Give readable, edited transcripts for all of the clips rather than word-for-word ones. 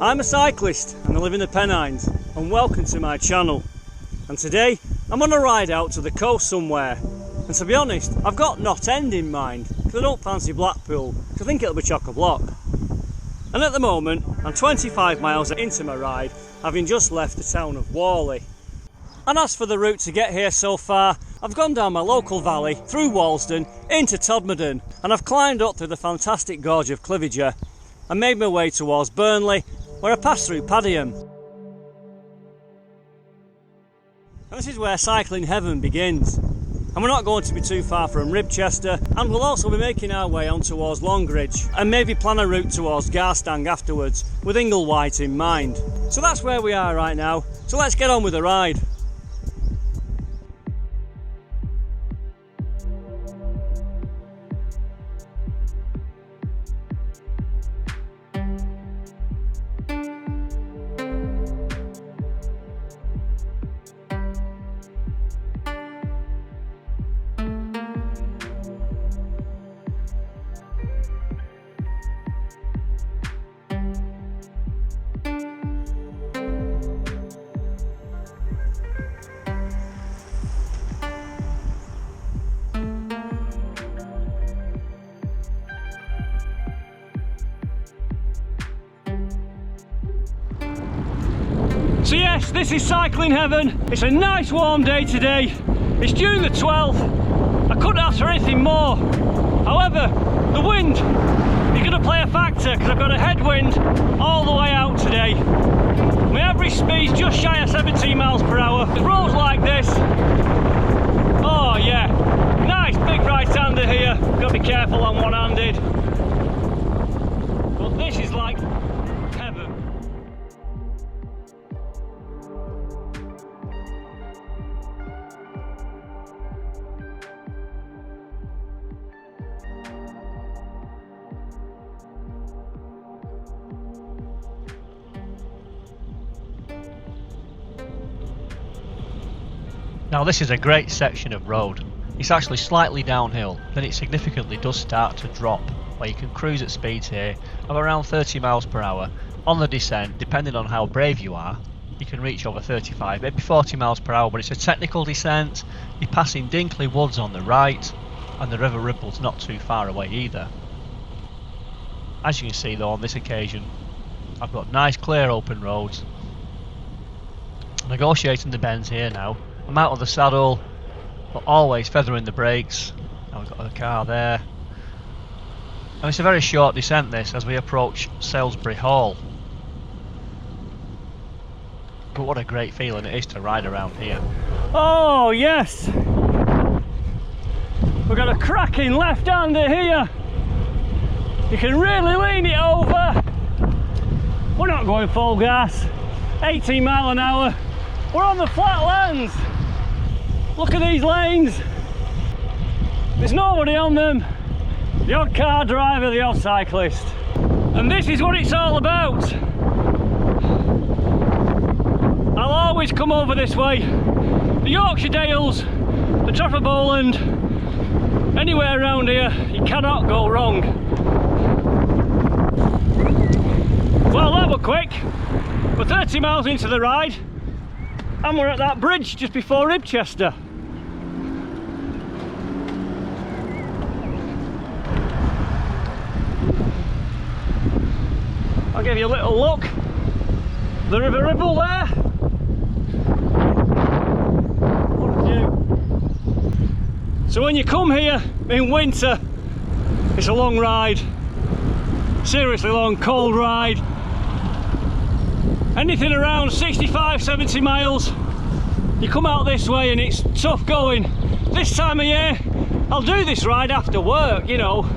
I'm a cyclist and I live in the Pennines, and welcome to my channel. And today I'm on a ride out to the coast somewhere, and to be honest I've got Knott End in mind because I don't fancy Blackpool, because I think it'll be chock-a-block. And at the moment I'm 25 miles into my ride, having just left the town of Whalley. And as for the route to get here so far, I've gone down my local valley, through Walsden, into Todmorden, and I've climbed up through the fantastic gorge of Cliviger and made my way towards Burnley, where I passed through Padiham. And this is where cycling heaven begins. And we're not going to be too far from Ribchester, and we'll also be making our way on towards Longridge and maybe plan a route towards Garstang afterwards, with Inglewhite in mind. So that's where we are right now, so let's get on with the ride. So yes, this is cycling heaven. It's a nice warm day today. It's June the 12th. I couldn't ask for anything more. However, the wind is going to play a factor because I've got a headwind all the way out today. My average speed's just shy of 17 miles per hour. With roads like this, oh yeah, nice big right-hander here. Got to be careful, I'm one-handed. But this is like heaven. Now this is a great section of road. It's actually slightly downhill, then it significantly does start to drop, where you can cruise at speeds here of around 30 miles per hour. On the descent, depending on how brave you are, you can reach over 35, maybe 40 miles per hour, but it's a technical descent. You're passing Dinkley Woods on the right, and the River Ribble's not too far away either. As you can see though, on this occasion, I've got nice clear open roads. Negotiating the bends here now. I'm out of the saddle, but always feathering the brakes. Now we've got the car there. And it's a very short descent this, as we approach Salisbury Hall. But what a great feeling it is to ride around here. Oh yes! We've got a cracking left-hander here. You can really lean it over. We're not going full gas. 18 mile an hour. We're on the flatlands. Look at these lanes. There's nobody on them. The odd car driver, the odd cyclist. And this is what it's all about. I'll always come over this way. The Yorkshire Dales, the Trafford Bowland, anywhere around here, you cannot go wrong. Well, that was quick. We're 30 miles into the ride, and we're at that bridge just before Ribchester. I'll give you a little look. The River Ribble there. What a view. So when you come here in winter, it's a long ride. Seriously long, cold ride. Anything around 65-70 miles, you come out this way and it's tough going. This time of year, I'll do this ride after work, you know.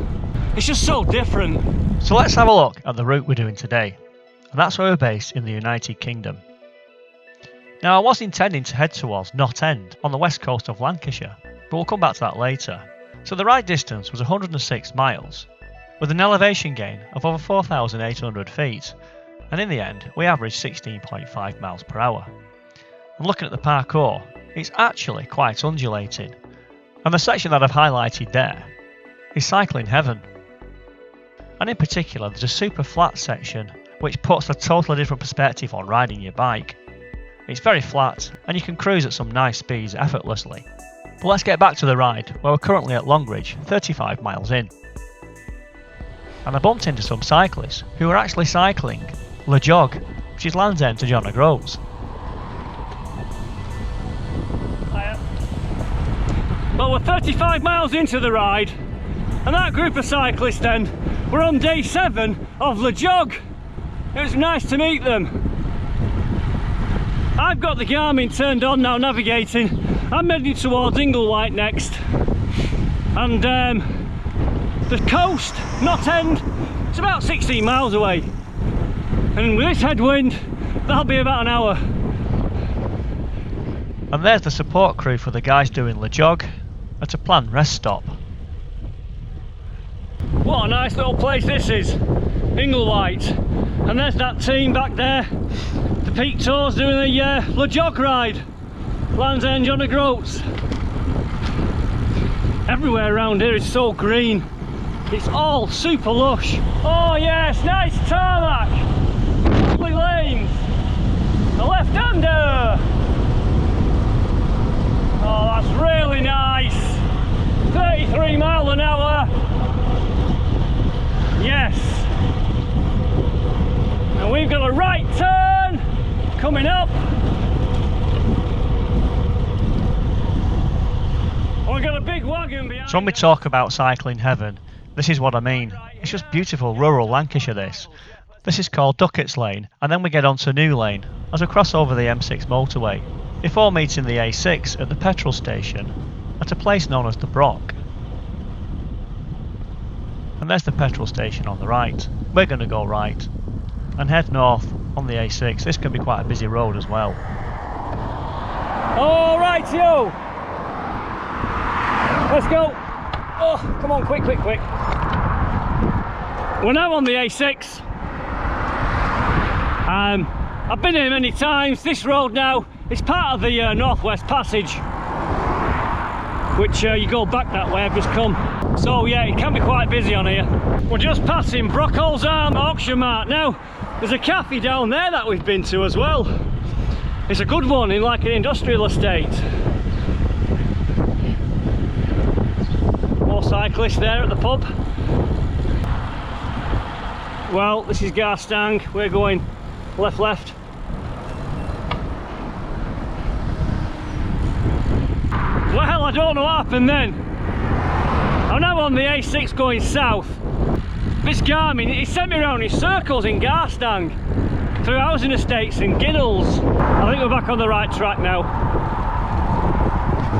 It's just so different. So let's have a look at the route we're doing today. And that's where we're based in the United Kingdom. Now I was intending to head towards Knott End on the west coast of Lancashire, but we'll come back to that later. So the ride distance was 106 miles, with an elevation gain of over 4,800 feet. And in the end, we averaged 16.5 miles per hour. And looking at the parkour, it's actually quite undulating. And the section that I've highlighted there is cycling heaven. And in particular, there's a super flat section which puts a totally different perspective on riding your bike. It's very flat, and you can cruise at some nice speeds effortlessly. But let's get back to the ride, where we're currently at Longridge, 35 miles in. And I bumped into some cyclists who were actually cycling Le Jog, which is Land's End to John O'Groats. Well, we're 35 miles into the ride, and that group of cyclists then, we're on day 7 of Le Jog. It was nice to meet them. I've got the Garmin turned on now, navigating. I'm heading towards Inglewhite next. And the coast, Knott End, it's about 16 miles away. And with this headwind, that'll be about an hour. And there's the support crew for the guys doing Le Jog at a planned rest stop. What a nice little place this is, Inglewhite. And there's that team back there, the Peak Tours doing the Le Jog ride. Land's End, John O'Groats. Everywhere around here is so green. It's all super lush. Oh yes, nice tarmac. Lovely lanes. A left-hander. Oh, that's really nice. 33 miles an hour. Yes. And we've got a right turn coming up. We've got a big wagon behind. So when we talk about cycling heaven, this is what I mean. It's just beautiful rural Lancashire this. This is called Duckett's Lane, and then we get onto New Lane as we cross over the M6 motorway, before meeting the A6 at the petrol station at a place known as the Brock. And there's the petrol station on the right. We're going to go right and head north on the A6. This can be quite a busy road as well. All right, yo. Let's go. Oh, come on, quick, quick, quick. We're now on the A6. I've been here many times. This road now is part of the Northwest Passage, which you go back that way. I've just come. So yeah, it can be quite busy on here. We're just passing Brockholes Arm Auction Mart now. There's a cafe down there that we've been to as well. It's a good one in like an industrial estate. More cyclists there at the pub. Well, this is Garstang. We're going left, left. Well, I don't know what happened then. I'm now on the A6 going south. This Garmin, he sent me around in circles in Garstang, through housing estates and Ginnells. I think we're back on the right track now.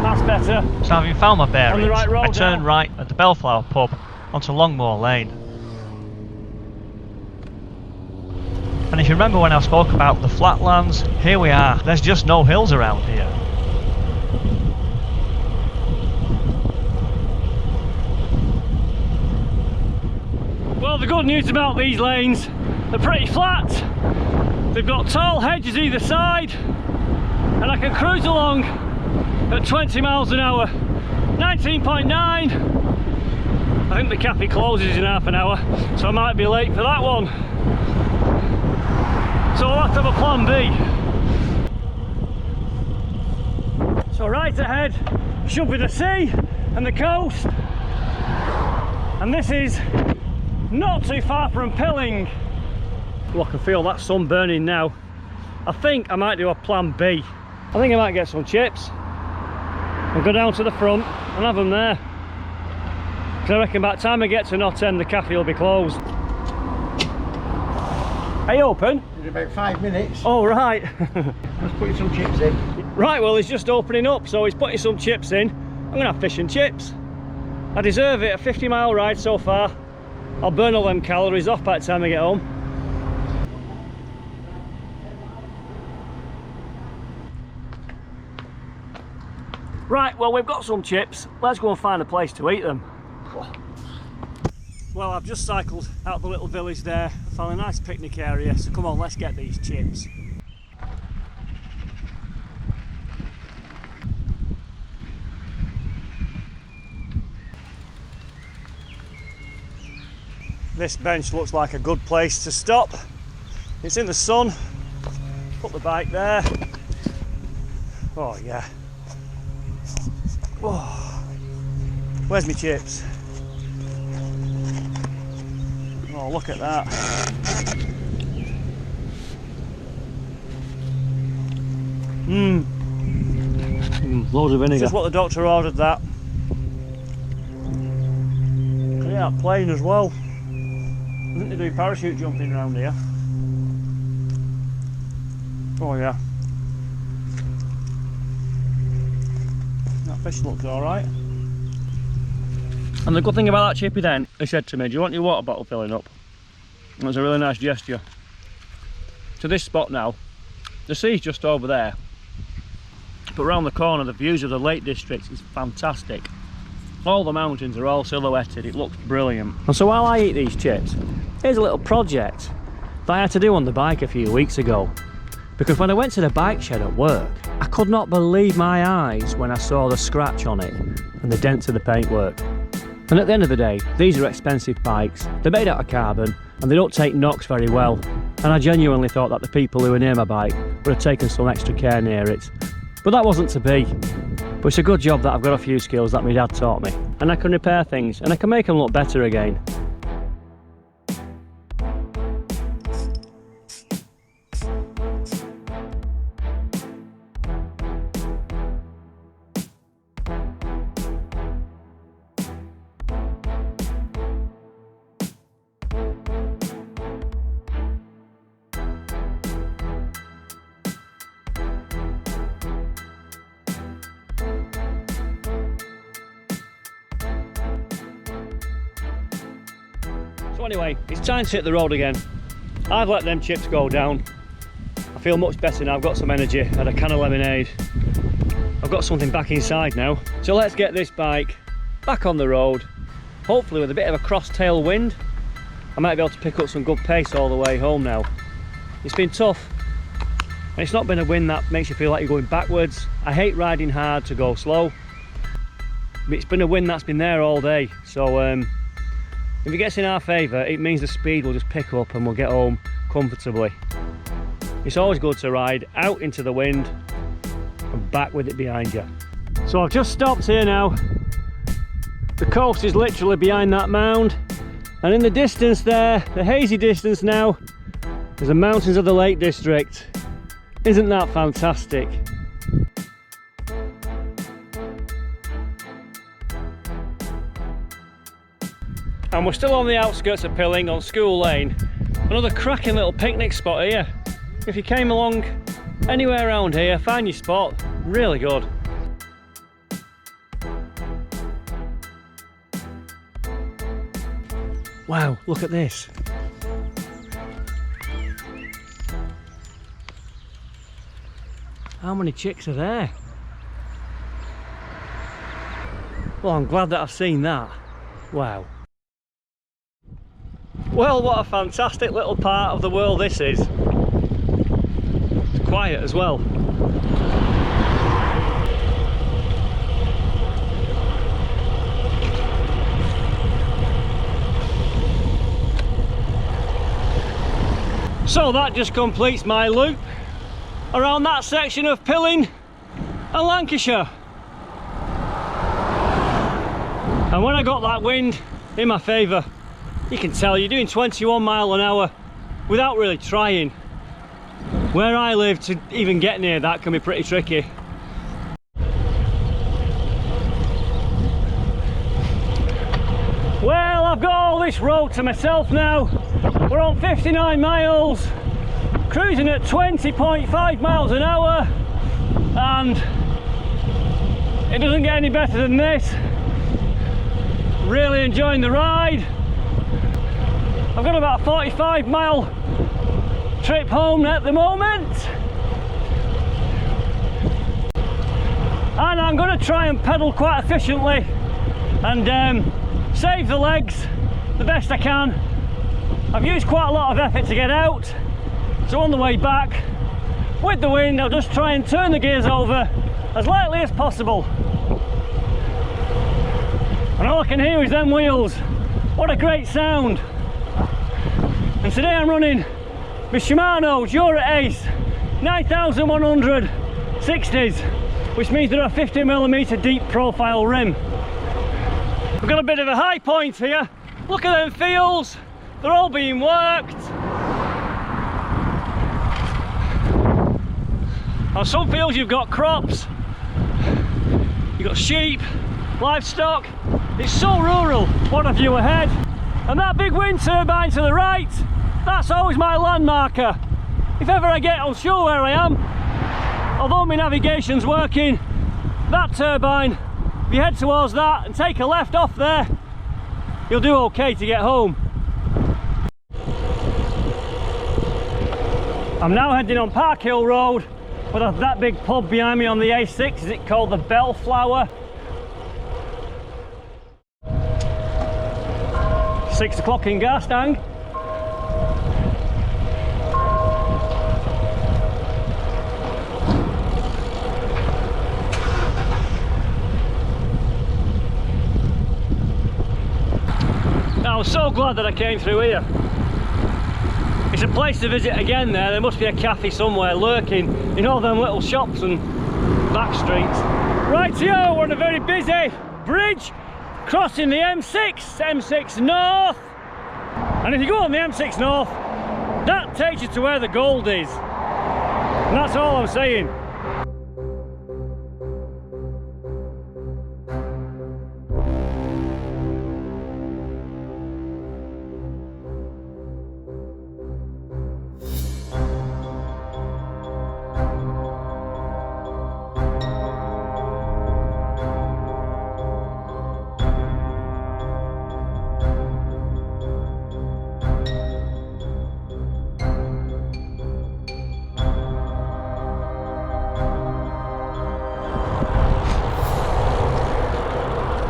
That's better. So having found my bearings, On the right road I turned now. right at the Bellflower pub onto Longmoor Lane. And if you remember when I spoke about the flatlands, here we are. There's just no hills around here. Well, the good news about these lanes, they're pretty flat. They've got tall hedges either side, and I can cruise along at 20 miles an hour. 19.9. I think the cafe closes in half an hour, so I might be late for that one. So I'll have to have a plan B. So right ahead should be the sea and the coast, and this is not too far from Pilling. Oh, I can feel that sun burning now. I think I might do a plan B. I think I might get some chips and go down to the front and have them there. Because I reckon by the time I get to Knott End, the cafe will be closed. Are you open? In about 5 minutes. Oh, right. Let's put some chips in. Right, well, he's just opening up, so he's putting some chips in. I'm going to have fish and chips. I deserve it. A 50-mile ride so far. I'll burn all them calories off by the time I get home. Right, well, we've got some chips. Let's go and find a place to eat them. Well, I've just cycled out the little village there. Found a nice picnic area, so come on, let's get these chips. This bench looks like a good place to stop. It's in the sun. Put the bike there. Oh yeah. Oh. Where's my chips? Oh, look at that. Loads of vinegar. Just what the doctor ordered, that. Yeah, plane as well. I think they do parachute jumping around here. Oh yeah. That fish looks alright. And the good thing about that chippy then, he said to me, do you want your water bottle filling up? It was a really nice gesture. To this spot now, the sea's just over there. But around the corner, the views of the Lake District is fantastic. All the mountains are all silhouetted, it looks brilliant. And so while I eat these chips, here's a little project that I had to do on the bike a few weeks ago. Because when I went to the bike shed at work, I could not believe my eyes when I saw the scratch on it and the dent to the paintwork. And at the end of the day, these are expensive bikes, they're made out of carbon and they don't take knocks very well. And I genuinely thought that the people who were near my bike would have taken some extra care near it. But that wasn't to be. But it's a good job that I've got a few skills that my dad taught me. And I can repair things and I can make them look better again. So anyway, it's time to hit the road again. I've let them chips go down. I feel much better now, I've got some energy, had a can of lemonade. I've got something back inside now. So let's get this bike back on the road. Hopefully with a bit of a cross-tail wind, I might be able to pick up some good pace all the way home now. It's been tough. And it's not been a wind that makes you feel like you're going backwards. I hate riding hard to go slow. But it's been a wind that's been there all day. So if it gets in our favour, it means the speed will just pick up and we'll get home comfortably. It's always good to ride out into the wind and back with it behind you. So I've just stopped here now. The coast is literally behind that mound. And in the distance there, the hazy distance now, is the mountains of the Lake District. Isn't that fantastic? And we're still on the outskirts of Pilling on School Lane. Another cracking little picnic spot here. If you came along anywhere around here, find your spot, really good. Wow, look at this. How many chicks are there? Well, I'm glad that I've seen that. Wow. Well, what a fantastic little part of the world this is. It's quiet as well. So that just completes my loop around that section of Pilling and Lancashire. And when I got that wind in my favour, you can tell you're doing 21 miles an hour without really trying. Where I live, to even get near that can be pretty tricky. Well, I've got all this road to myself now. We're on 59 miles, cruising at 20.5 miles an hour, and it doesn't get any better than this. Really enjoying the ride. I've got about a 45-mile trip home at the moment, and I'm going to try and pedal quite efficiently and save the legs the best I can. I've used quite a lot of effort to get out, so on the way back with the wind I'll just try and turn the gears over as lightly as possible. And all I can hear is them wheels. What a great sound. And today I'm running My Shimano's Euro Ace 9100 60s, which means they're a 50mm deep profile rim. We've got a bit of a high point here. Look at them fields, they're all being worked. On some fields you've got crops, you've got sheep, livestock. It's so rural. What a view ahead. And that big wind turbine to the right, that's always my landmarker. If ever I get unsure where I am, although my navigation's working, that turbine, if you head towards that and take a left off there, you'll do okay to get home. I'm now heading on Park Hill Road, but there's that big pub behind me on the A6. Is it called the Bellflower? 6 o'clock in Garstang. I'm so glad that I came through here. It's a place to visit again there. There must be a cafe somewhere lurking in all them little shops and back streets. Right here, we're on a very busy bridge crossing the M6 North. And if you go on the M6 North, that takes you to where the gold is. And that's all I'm saying.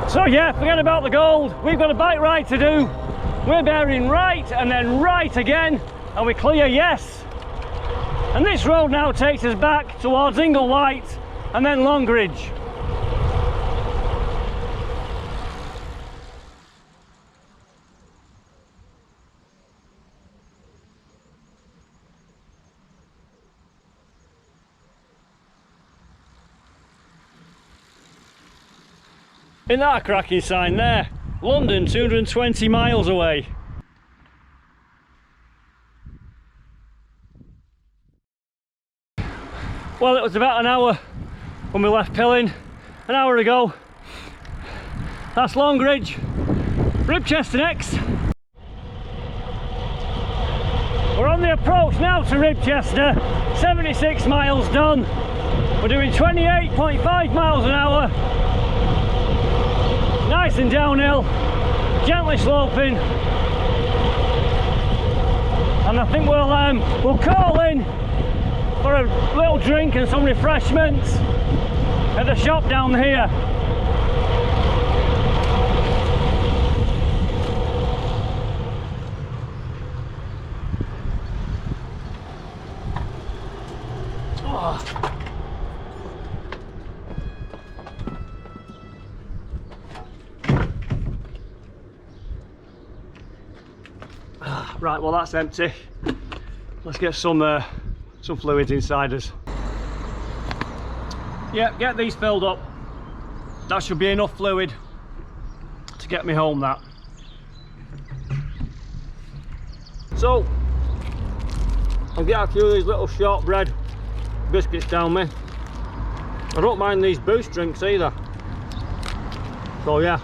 So yeah, forget about the gold. We've got a bike ride to do. We're bearing right and then right again, and we clear yes. And this road now takes us back towards Inglewhite and then Longridge. Isn't that a cracking sign there? London, 220 miles away. Well, it was about an hour when we left Pillin, an hour ago. That's Longridge, Ribchester next. We're on the approach now to Ribchester, 76 miles done. We're doing 28.5 miles an hour. Nice and downhill, gently sloping, and I think we'll call in for a little drink and some refreshments at the shop down here. Oh. Right, well that's empty. Let's get some fluids inside us. Yeah, get these filled up. That should be enough fluid to get me home, that. So, I'll get a few of these little shortbread biscuits down me. I don't mind these boost drinks either. So yeah.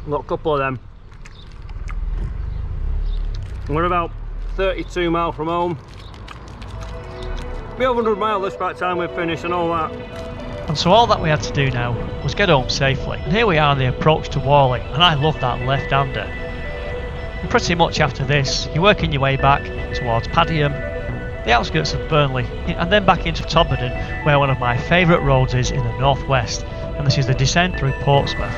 Got a couple of them. We're about 32 miles from home. Be over 100 miles this by the time we're finished and all that. And so all that we had to do now was get home safely. And here we are on the approach to Whalley, and I love that left-hander. And pretty much after this, you're working your way back towards Padiham, the outskirts of Burnley, and then back into Todmorden, where one of my favourite roads is in the northwest. And this is the descent through Portsmouth.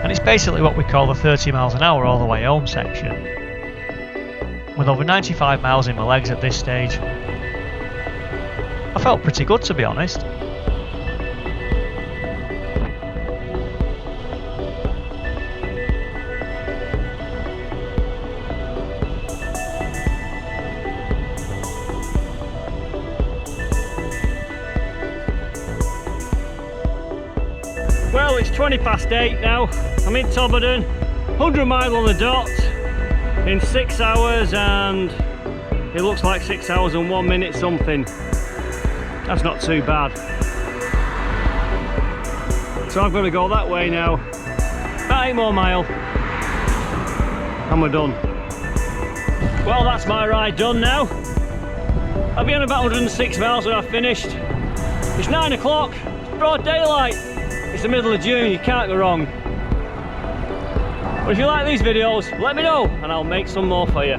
And it's basically what we call the 30 miles an hour all the way home section. With over 95 miles in my legs at this stage, I felt pretty good, to be honest. Well, it's 20 past 8 now. I'm in Tobberden, 100 mile on the dot in 6 hours, and it looks like 6 hours and 1 minute something. That's not too bad. So I've got to go that way now. About 8 more mile and we're done. Well, that's my ride done now. I'll be on about 106 miles when I've finished. It's 9 o'clock, it's broad daylight. It's the middle of June, you can't go wrong. But if you like these videos, let me know and I'll make some more for you.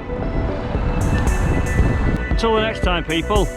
Until the next time, people.